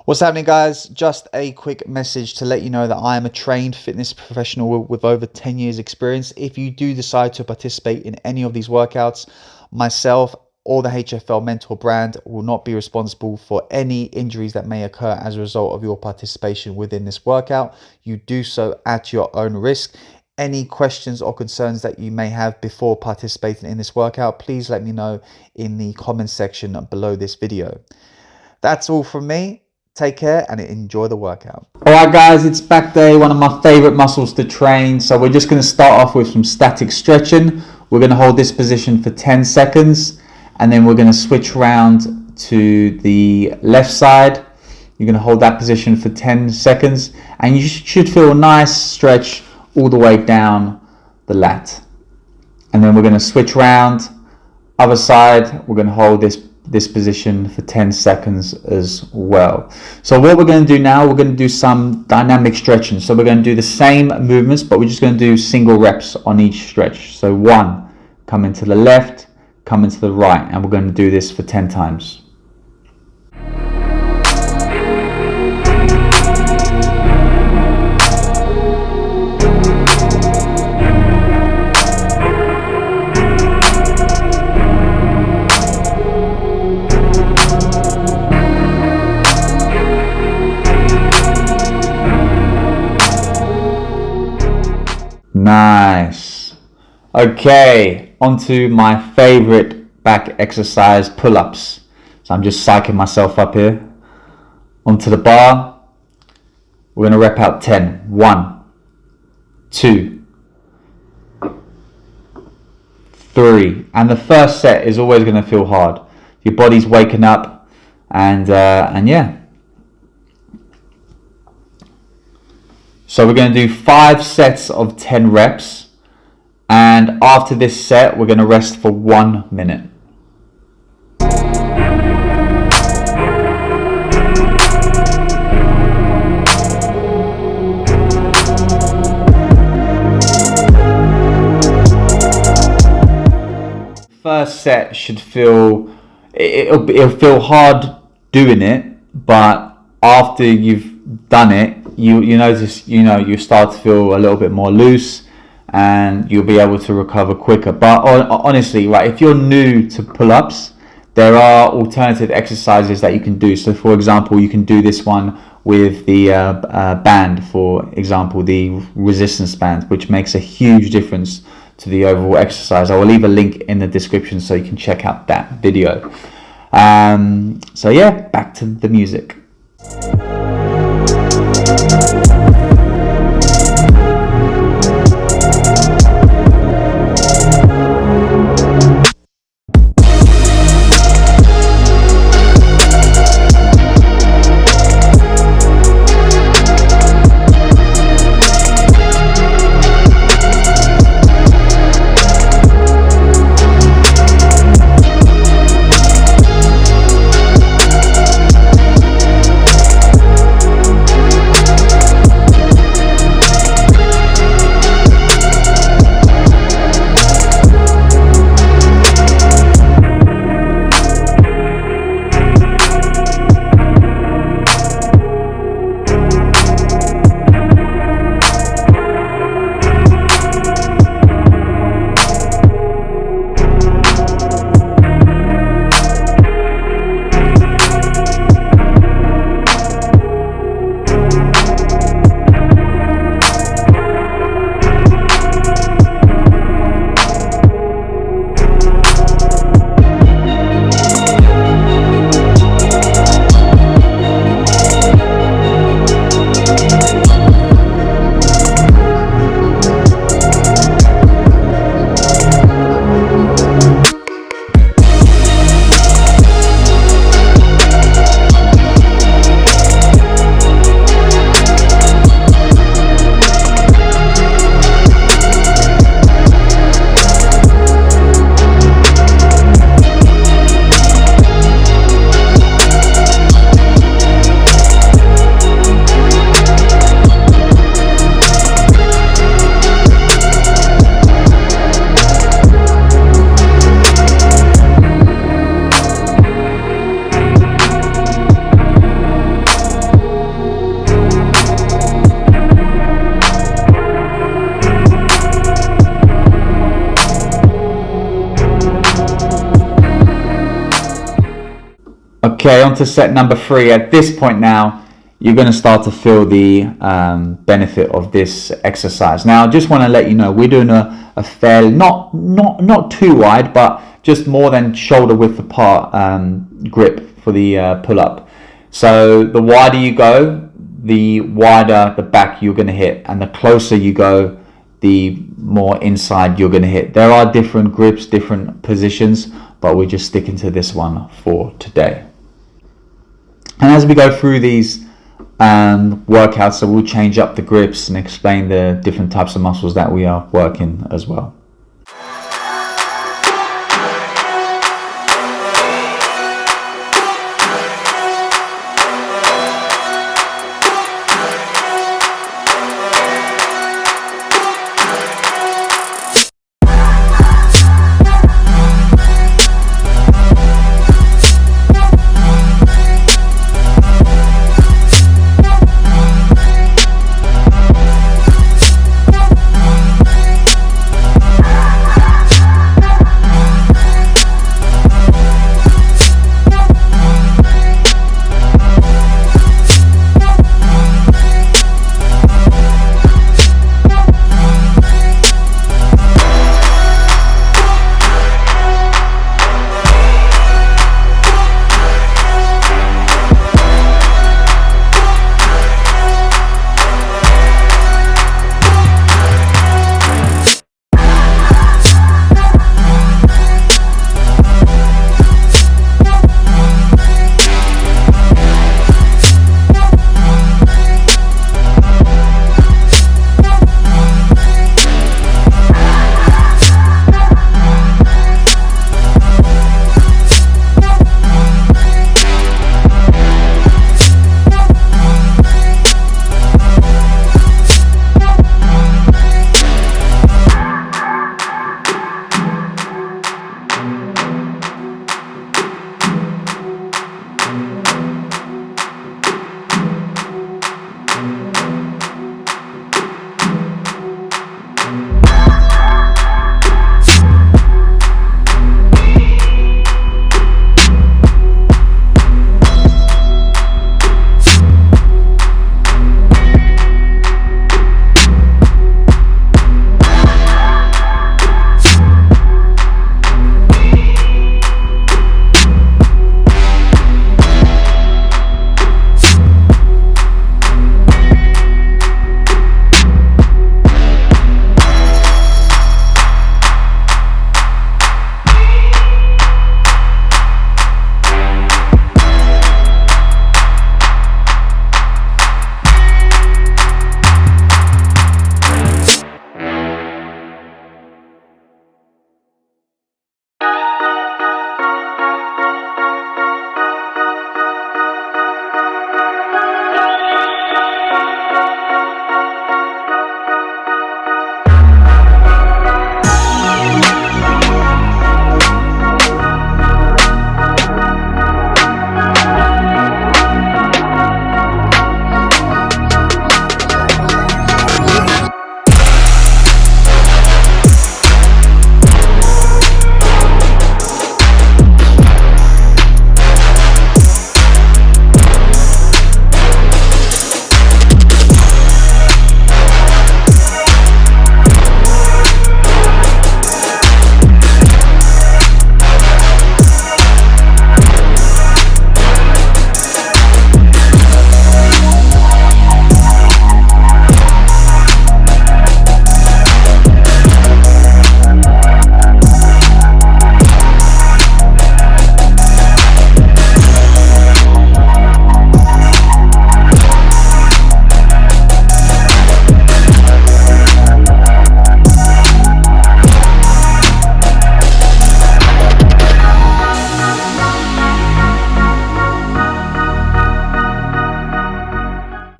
What's happening, guys? Just a quick message to let you know that I am a trained fitness professional with over 10 years experience. If you do decide to participate in any of these workouts, myself or the HFL Mentor brand will not be responsible for any injuries that may occur as a result of your participation within this workout. You do so at your own risk. Any questions or concerns that you may have before participating in this workout, please let me know in the comment section below this video. That's all from me. Take care and enjoy the workout. Alright guys, it's back day, one of my favorite muscles to train. So we're just going to start off with some static stretching. We're going to hold this position for 10 seconds and then we're going to switch around to the left side. You're going to hold that position for 10 seconds and you should feel a nice stretch all the way down the lat. And then we're going to switch around, other side. We're going to hold this position for 10 seconds as well. So what we're going to do now, we're going to do some dynamic stretching. So we're going to do the same movements, but we're just going to do single reps on each stretch. So 1, coming to the left, coming to the right, and we're going to do this for 10 times. Nice. Okay, onto my favorite back exercise, pull-ups. So I'm just psyching myself up here. Onto the bar. We're going to rep out 10. 1, 2, 3. And the first set is always going to feel hard. Your body's waking up and yeah. So we're going to do 5 sets of 10 reps, and after this set we're going to rest for 1 minute. First set should feel, it'll feel hard doing it, but after you've done it, you notice, you start to feel a little bit more loose and you'll be able to recover quicker. But honestly, right, if you're new to pull-ups, there are alternative exercises that you can do. So for example, you can do this one with the band, for example, the resistance band, which makes a huge difference to the overall exercise. I will leave a link in the description so you can check out that video. So yeah, back to the music. Okay, on to set number 3. At this point now, you're going to start to feel the benefit of this exercise. Now, I just want to let you know, we're doing a fairly, not too wide, but just more than shoulder width apart grip for the pull-up. So the wider you go, the wider the back you're going to hit, and the closer you go, the more inside you're going to hit. There are different grips, different positions, but we're just sticking to this one for today. And as we go through these workouts, so we'll change up the grips and explain the different types of muscles that we are working as well.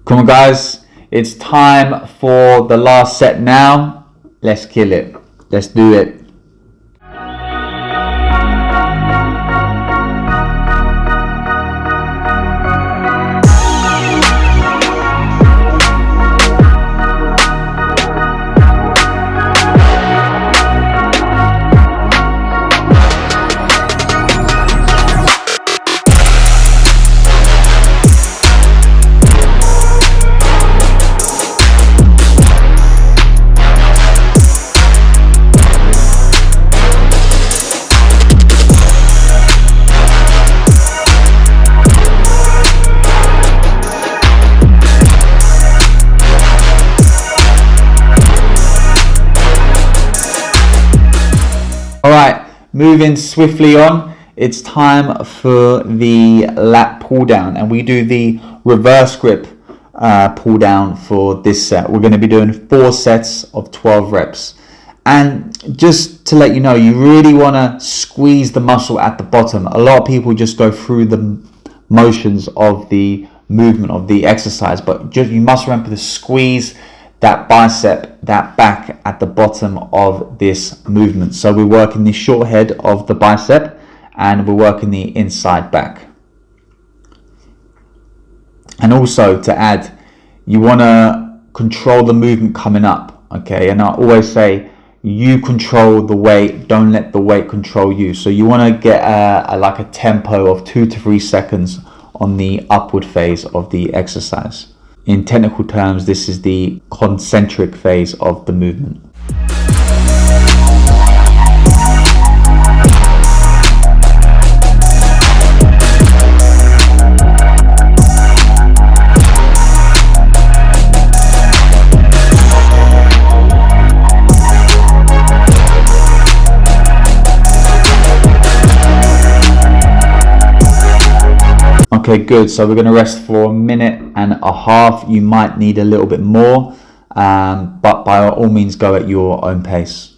Come on guys, it's time for the last set now. Let's kill it. Let's do it. moving swiftly on, it's time for the lat pull down, and we do the reverse grip pull down for this set. We're going to be doing 4 sets of 12 reps. And just to let you know, you really want to squeeze the muscle at the bottom. A lot of people just go through the motions of the movement of the exercise, but just you must remember to squeeze that bicep, that back at the bottom of this movement. So we're working the short head of the bicep and we're working the inside back. And also to add, you want to control the movement coming up, okay? And I always say, you control the weight, don't let the weight control you. So you want to get like a tempo of 2 to 3 seconds on the upward phase of the exercise. In technical terms, this is the concentric phase of the movement. Okay, good. So we're going to rest for 1.5 minutes. You might need a little bit more, but by all means go at your own pace.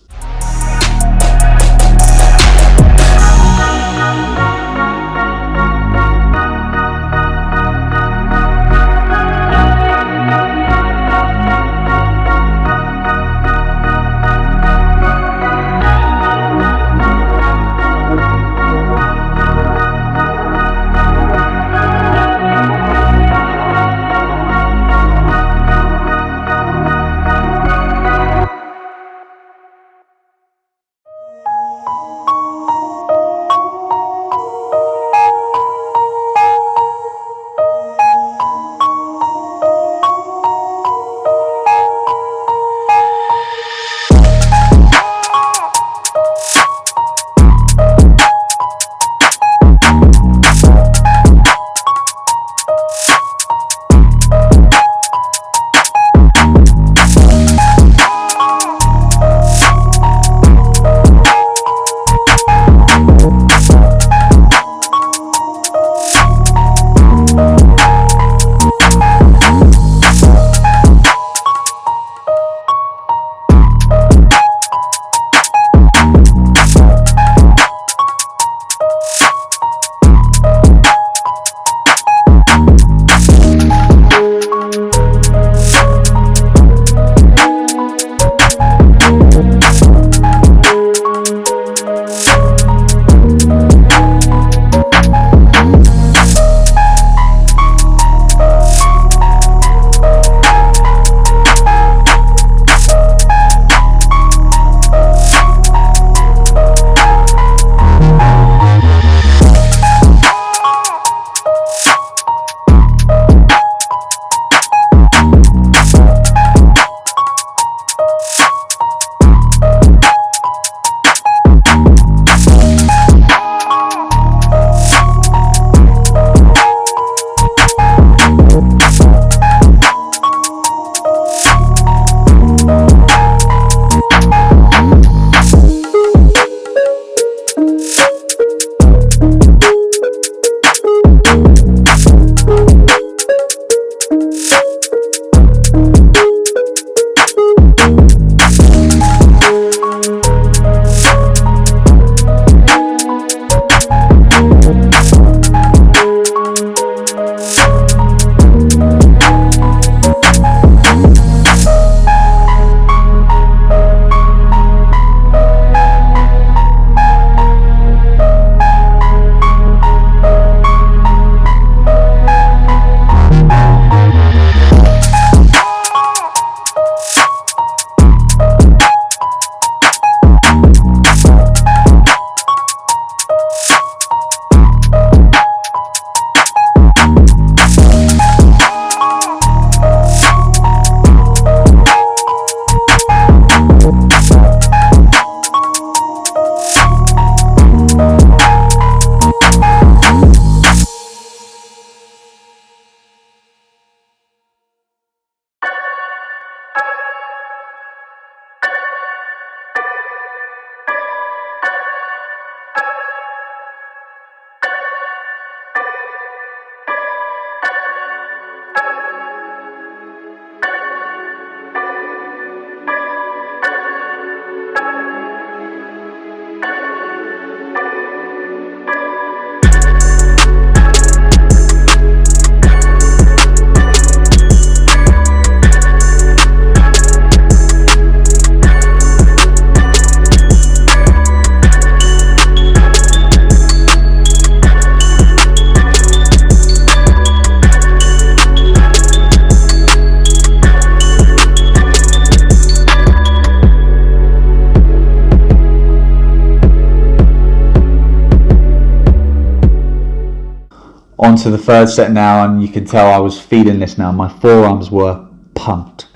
On to the third set now, and you can tell I was feeling this now. My forearms were pumped,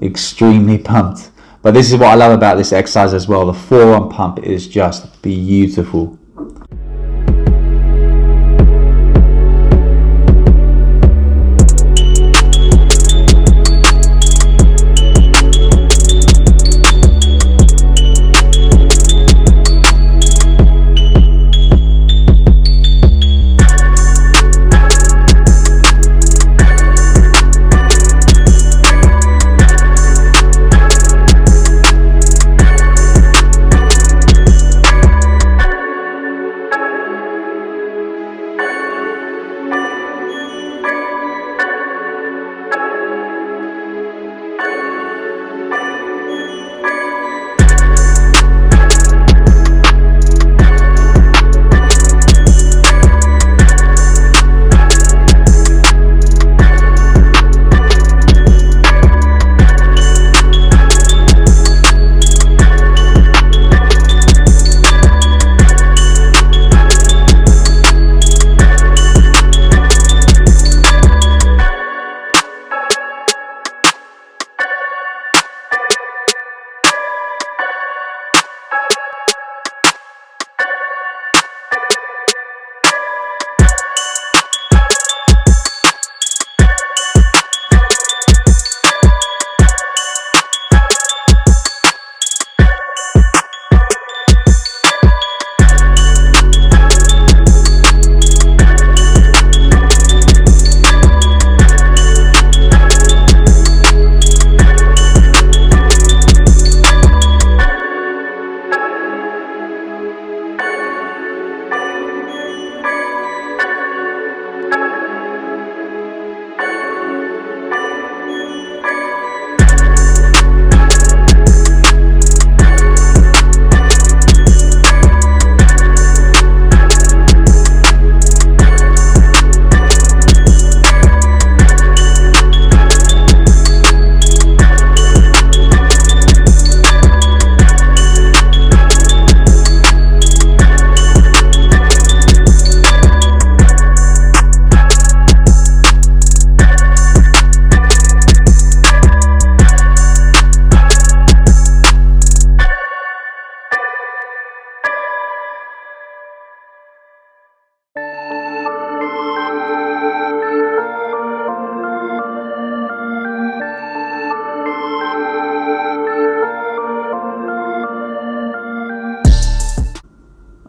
extremely pumped. But this is what I love about this exercise as well. The forearm pump is just beautiful.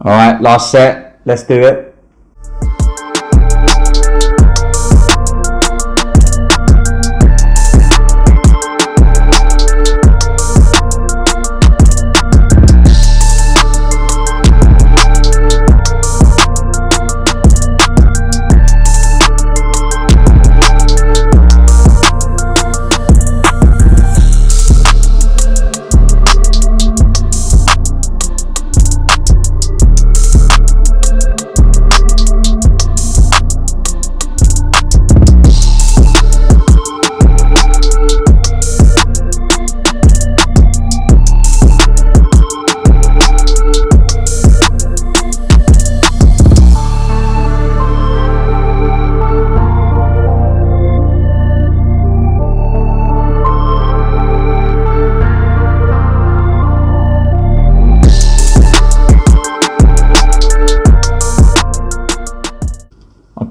All right, last set. Let's do it.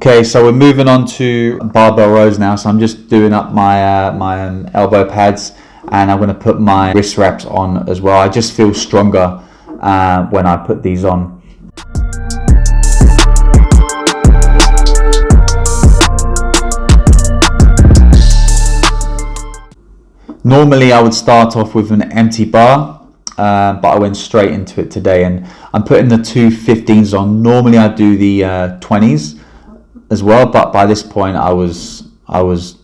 Okay, so we're moving on to barbell rows now. So I'm just doing up my elbow pads, and I'm going to put my wrist wraps on as well. I just feel stronger when I put these on. Normally I would start off with an empty bar, but I went straight into it today, and I'm putting the two 15s on. Normally I do the 20s as well, but by this point I was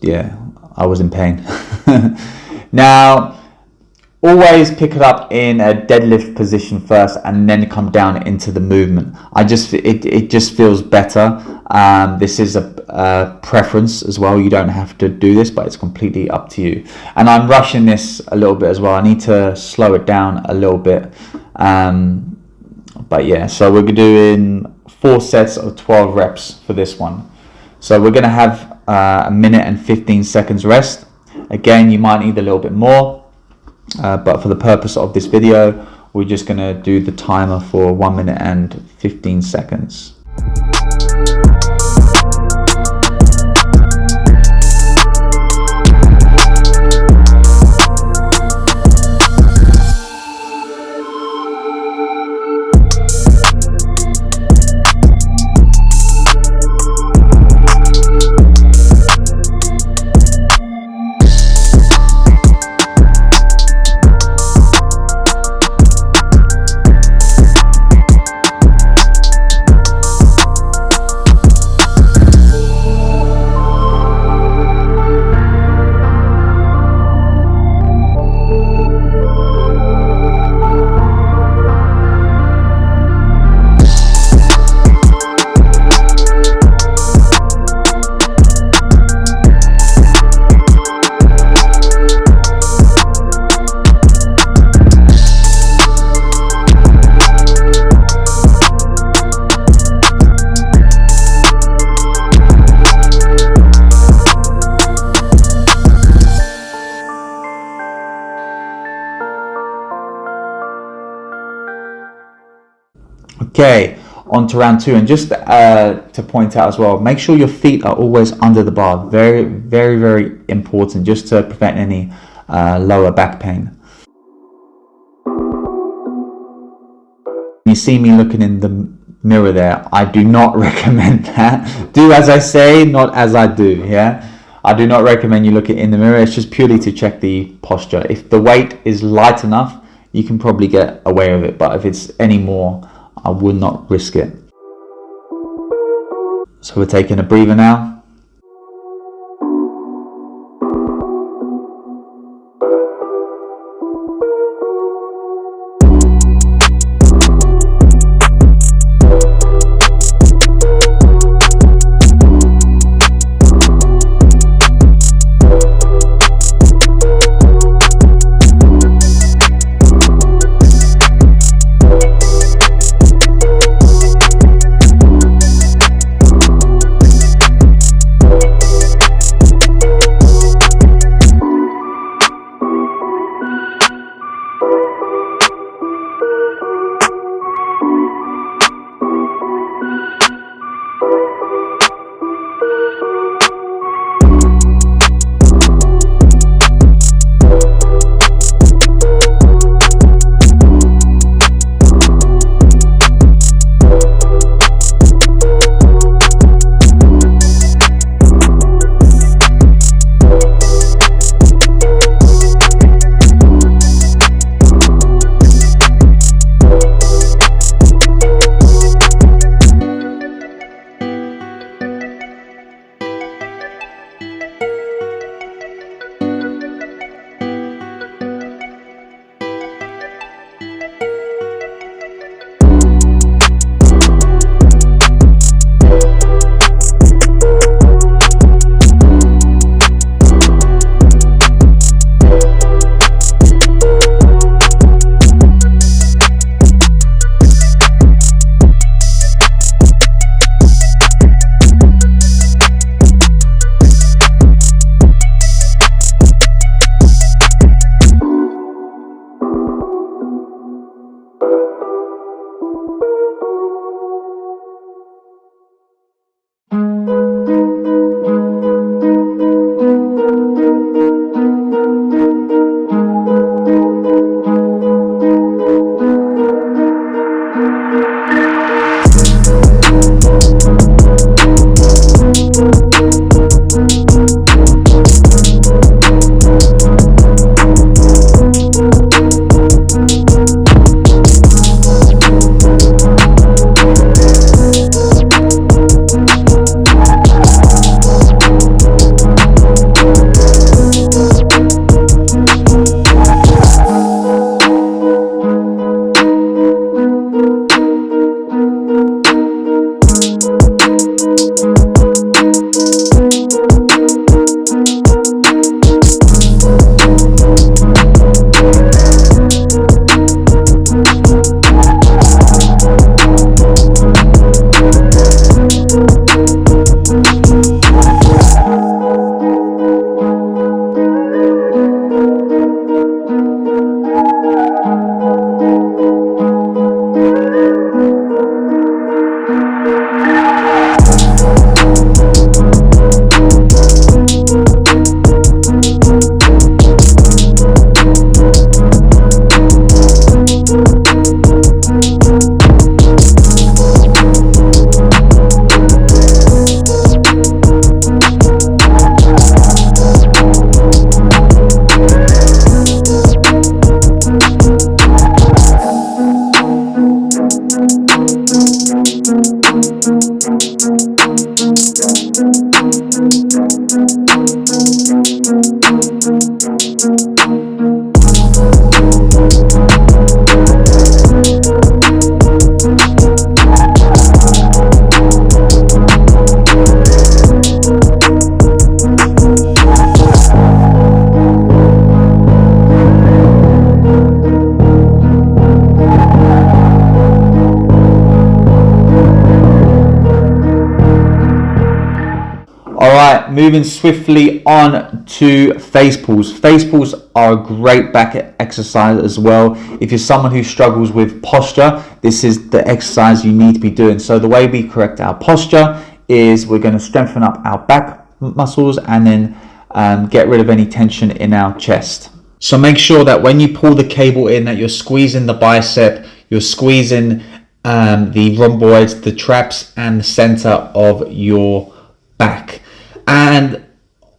in pain. Now, always pick it up in a deadlift position first, and then come down into the movement. It just feels better. This is a preference as well. You don't have to do this, but it's completely up to you. And I'm rushing this a little bit as well. I need to slow it down a little bit. But yeah, so we're doing 4 sets of 12 reps for this one. So we're going to have a minute and 15 seconds rest. Again, you might need a little bit more, but for the purpose of this video, we're just going to do the timer for 1 minute and 15 seconds. Okay, on to round 2, and just to point out as well, make sure your feet are always under the bar. Very, very, very important, just to prevent any lower back pain. You see me looking in the mirror there, I do not recommend that. Do as I say, not as I do, yeah? I do not recommend you looking in the mirror. It's just purely to check the posture. If the weight is light enough, you can probably get away with it, but if it's any more, I would not risk it. So we're taking a breather now. right, moving swiftly on to face pulls. Face pulls are a great back exercise as well. If you're someone who struggles with posture, this is the exercise you need to be doing. So the way we correct our posture is we're going to strengthen up our back muscles and then get rid of any tension in our chest. So make sure that when you pull the cable in, that you're squeezing the bicep, you're squeezing the rhomboids, the traps, and the center of your back. And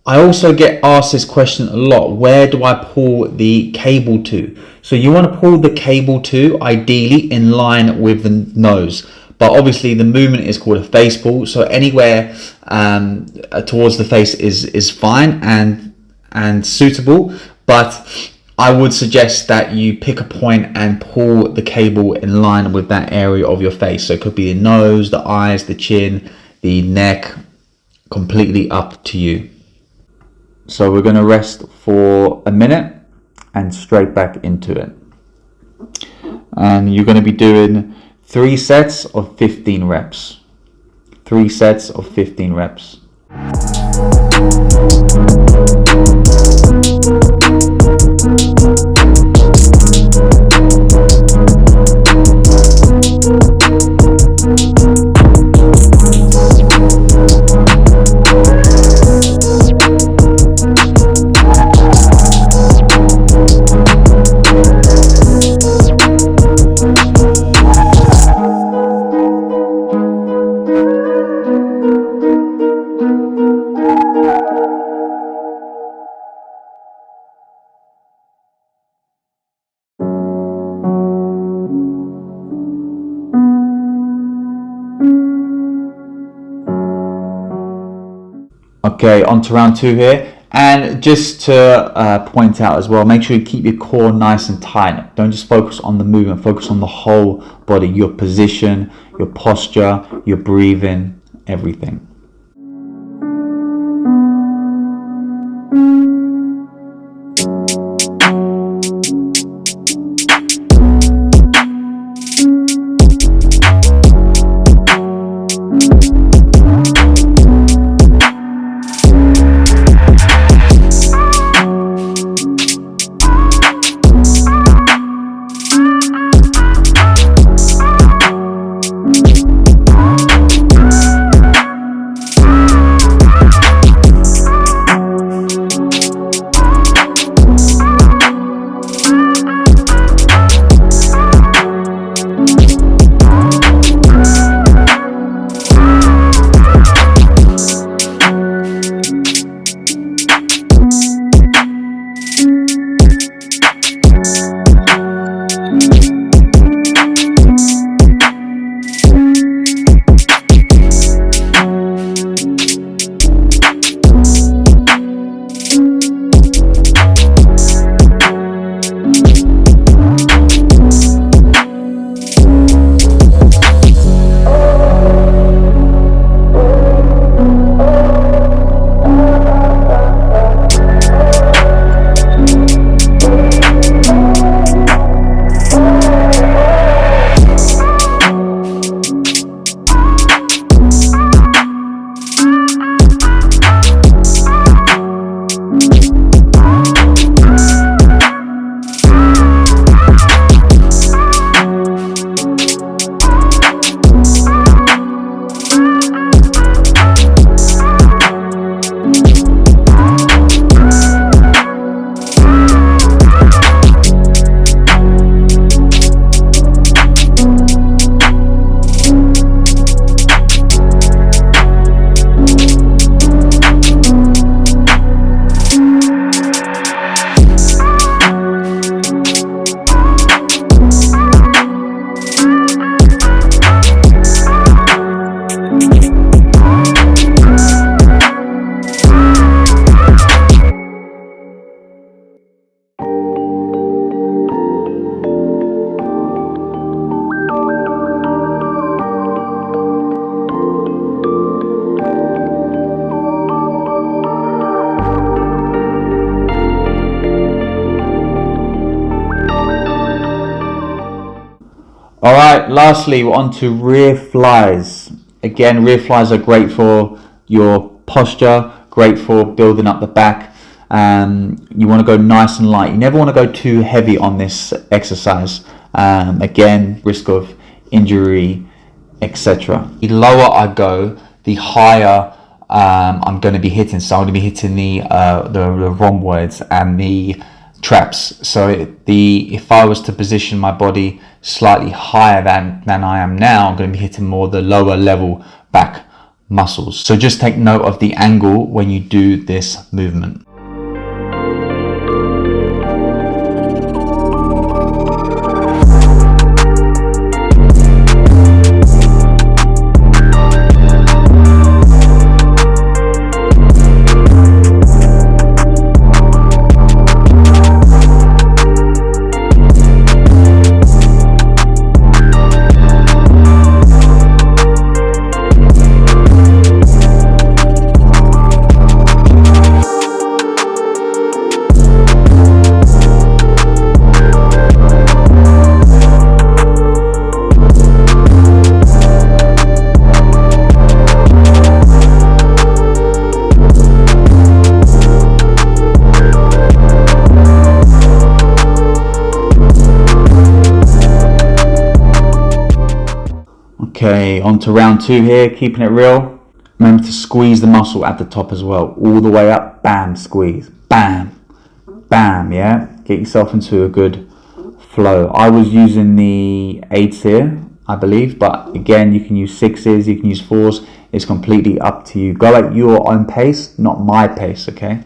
I also get asked this question a lot: where do I pull the cable to? So you want to pull the cable to, ideally, in line with the nose. But obviously the movement is called a face pull, so anywhere towards the face is fine and suitable. But I would suggest that you pick a point and pull the cable in line with that area of your face. So it could be the nose, the eyes, the chin, the neck, completely up to you. So we're going to rest for a minute and straight back into it. And you're going to be doing 3 sets of 15 reps. 3 sets of 15 reps. Okay, on to round 2 here. And just to point out as well, make sure you keep your core nice and tight. Don't just focus on the movement, focus on the whole body, your position, your posture, your breathing, everything. Alright, lastly, we're on to rear flies. Again, rear flies are great for your posture, great for building up the back. You want to go nice and light. You never want to go too heavy on this exercise. Again, risk of injury, etc. The lower I go, the higher I'm going to be hitting. So I'm going to be hitting the rhomboids and the traps. So if I was to position my body slightly higher than I am now, I'm going to be hitting more the lower level back muscles. So just take note of the angle when you do this movement. Okay, on to round 2 here, keeping it real. Remember to squeeze the muscle at the top as well, all the way up, bam, squeeze, bam, bam, yeah? Get yourself into a good flow. I was using the 8s here, I believe, but again, you can use 6s, you can use 4s, it's completely up to you. Go at your own pace, not my pace, okay?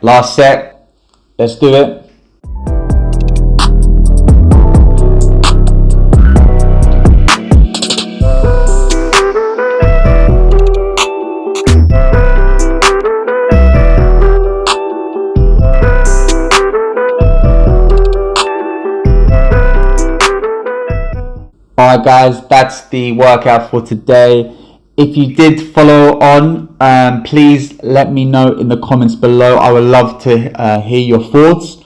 Last set, let's do it. Alright guys, that's the workout for today. If you did follow on, please let me know in the comments below. I would love to hear your thoughts.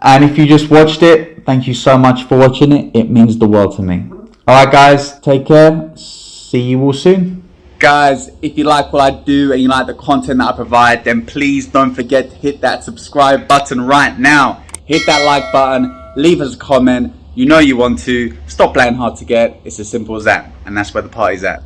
And if you just watched it, thank you so much for watching it. It means the world to me. Alright guys, take care. See you all soon. Guys, if you like what I do and you like the content that I provide, then please don't forget to hit that subscribe button right now. Hit that like button, leave us a comment. You know you want to. Stop playing hard to get. It's as simple as that. And that's where the party's at.